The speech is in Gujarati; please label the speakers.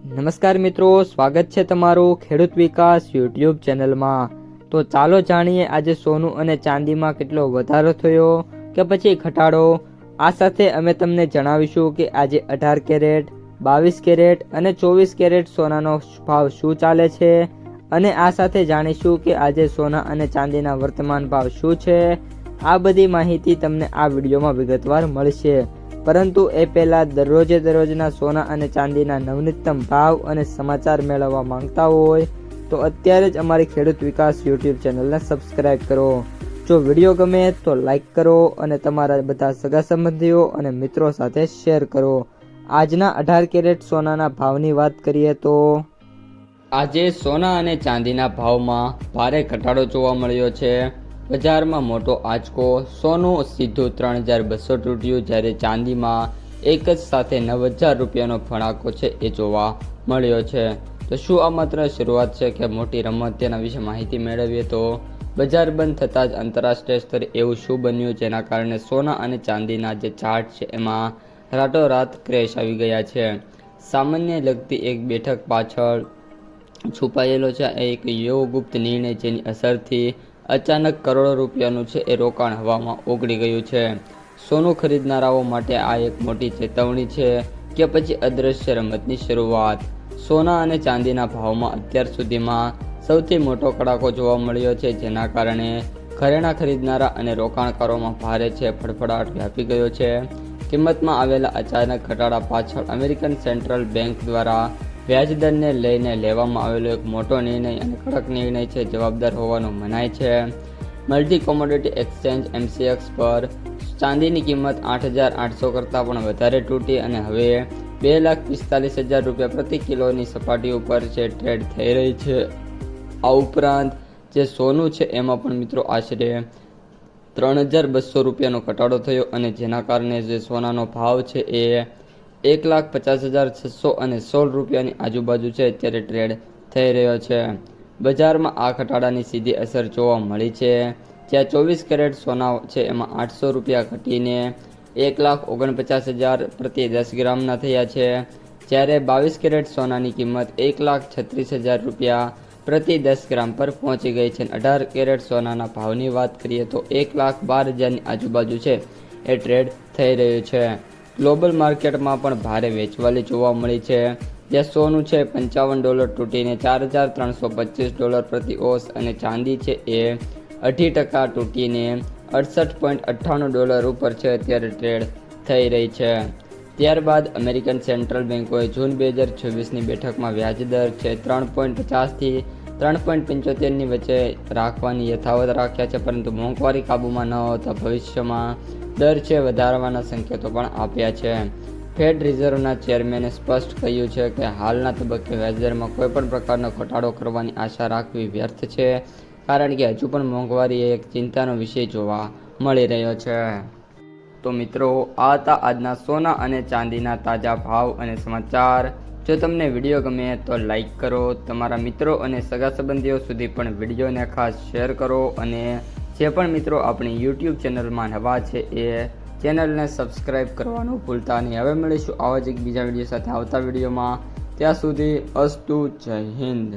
Speaker 1: નમસ્કાર મિત્રો, સ્વાગત છે તમારું ખેડૂત વિકાસ યુટ્યુબ ચેનલમાં। તો ચાલો જાણીએ આજે સોનું અને ચાંદીમાં કેટલો વધારો થયો કે પછી ઘટાડો। આ સાથે અમે તમને જણાવીશું કે આજે 18 કેરેટ, 22 કેરેટ અને 24 કેરેટ સોનાનો ભાવ શું ચાલે છે અને આ સાથે જાણીશું કે આજે સોના અને ચાંદીના વર્તમાન ભાવ શું છે। આ બધી માહિતી તમને આ વિડીયોમાં વિગતવાર મળશે, પરંતુ એ પહેલાં દરરોજના સોના અને ચાંદીના નવનીતમ ભાવ અને સમાચાર મેળવવા માંગતા હોય તો અત્યારે જ અમારી ખેડૂત વિકાસ યુટ્યુબ ચેનલને સબસ્ક્રાઈબ કરો। જો વિડીયો ગમે તો લાઈક કરો અને તમારા બધા સગા સંબંધીઓ અને મિત્રો સાથે શેર કરો। આજના 18 કેરેટ સોનાના ભાવની વાત કરીએ તો આજે સોના અને ચાંદીના ભાવમાં ભારે ઘટાડો જોવા મળ્યો છે। બજારમાં મોટો આંચકો, સોનું સીધું 3200 તૂટ્યું, જ્યારે ચાંદીમાં એક જ સાથે 9000 રૂપિયાનો ફણાકો છે એ જોવા મળ્યો છે। તો શું આ માત્ર શરૂઆત છે કે મોટી રમત, તેના વિશે માહિતી મેળવીએ તો બજાર બંધ થતાં જ આંતરરાષ્ટ્રીય સ્તરે એવું શું બન્યું જેના કારણે સોના અને ચાંદીના જે ચાર્ટ છે એમાં રાતોરાત ક્રેશ આવી ગયા છે। સામાન્ય લગતી એક બેઠક પાછળ છુપાયેલો છે એક એવો ગુપ્ત નિર્ણય જેની અસરથી અચાનક કરોડો રૂપિયાનું છે એ રોકાણ હવામાં ઓગળી ગયું છે। સોનું ખરીદનારાઓ માટે આ એક મોટી ચેતવણી છે કે પછી અદ્રશ્ય રમતની શરૂઆત। સોના અને ચાંદીના ભાવમાં અત્યાર સુધીમાં સૌથી મોટો કડાકો જોવા મળ્યો છે, જેના કારણે ઘરેણાં ખરીદનારા અને રોકાણકારોમાં ભારે છે ફડફડાટ વ્યાપી ગયો છે। કિંમતમાં આવેલા અચાનક ઘટાડા પાછળ અમેરિકન સેન્ટ્રલ બેંક દ્વારા વ્યાજદરને લઈને લેવામાં આવેલો એક મોટો નિર્ણય અને કડક નિર્ણય છે જવાબદાર હોવાનું મનાય છે। મલ્ટી કોમોડિટી એક્સચેન્જ MCX પર ચાંદીની કિંમત 8800 કરતાં પણ વધારે તૂટી અને હવે 2,45,000 રૂપિયા પ્રતિ કિલોની સપાટી ઉપર છે ટ્રેડ થઈ રહી છે। આ ઉપરાંત જે સોનું છે એમાં પણ મિત્રો આશરે 3200 રૂપિયાનો ઘટાડો થયો અને જેના કારણે જે સોનાનો ભાવ છે એ 1,50,616 રૂપિયાની આજુબાજુ છે અત્યારે ટ્રેડ થઈ રહ્યો છે। બજારમાં આ ઘટાડાની સીધી અસર જોવા મળી છે, જ્યાં 24 કેરેટ સોના છે એમાં 800 રૂપિયા ઘટીને 1,49,000 પ્રતિ 10 ગ્રામના થયા છે, જ્યારે 22 કેરેટ સોનાની કિંમત 1,36,000 રૂપિયા પ્રતિ 10 ગ્રામ પર પહોંચી ગઈ છે। 18 કેરેટ સોનાના ભાવની વાત કરીએ તો 1,12,000ની આજુબાજુ છે એ ટ્રેડ થઈ રહ્યું છે। ગ્લોબલ માર્કેટમાં પણ ભારે વેચવાલી જોવા મળી છે, જ્યાં સોનું છે $55 તૂટીને $4,325 પ્રતિ ઓસ અને ચાંદી છે એ 2% તૂટીને $68.98 ઉપર છે અત્યારે ટ્રેડ થઈ રહી છે। ત્યારબાદ અમેરિકન સેન્ટ્રલ બેંકોએ જૂન 2024ની બેઠકમાં વ્યાજદર છે 3.50 થી 3.75ની વચ્ચે રાખવાની યથાવત રાખ્યા છે, પરંતુ મોંઘવારી કાબૂમાં ન હોતા ભવિષ્યમાં દર છે વધારવાના સંકેતો પણ આપ્યા છે। ફેડ રિઝર્વના ચેરમેને સ્પષ્ટ કહ્યું છે કે હાલના તબક્કે વ્યાજદરમાં કોઈપણ પ્રકારનો ઘટાડો કરવાની આશા રાખવી વ્યર્થ છે, કારણ કે હજુ પણ મોંઘવારી એક ચિંતાનો વિષય જોવા મળી રહ્યો છે। તો મિત્રો, આ હતા આજના સોના અને ચાંદીના તાજા ભાવ અને સમાચાર। જો તમને વિડીયો ગમે તો લાઈક કરો, તમારા મિત્રો અને સગા સંબંધીઓ સુધી પણ વિડીયોને ખાસ શેર કરો અને જે પણ મિત્રો આપણી યુટ્યુબ ચેનલમાં નવા છે એ ચેનલને સબસ્ક્રાઈબ કરવાનું ભૂલતા નહીં। હવે મળીશું આવા જ એક બીજા વિડીયો સાથે આવતા વિડીયોમાં। ત્યાં સુધી અસ્તુ, જય હિન્દ।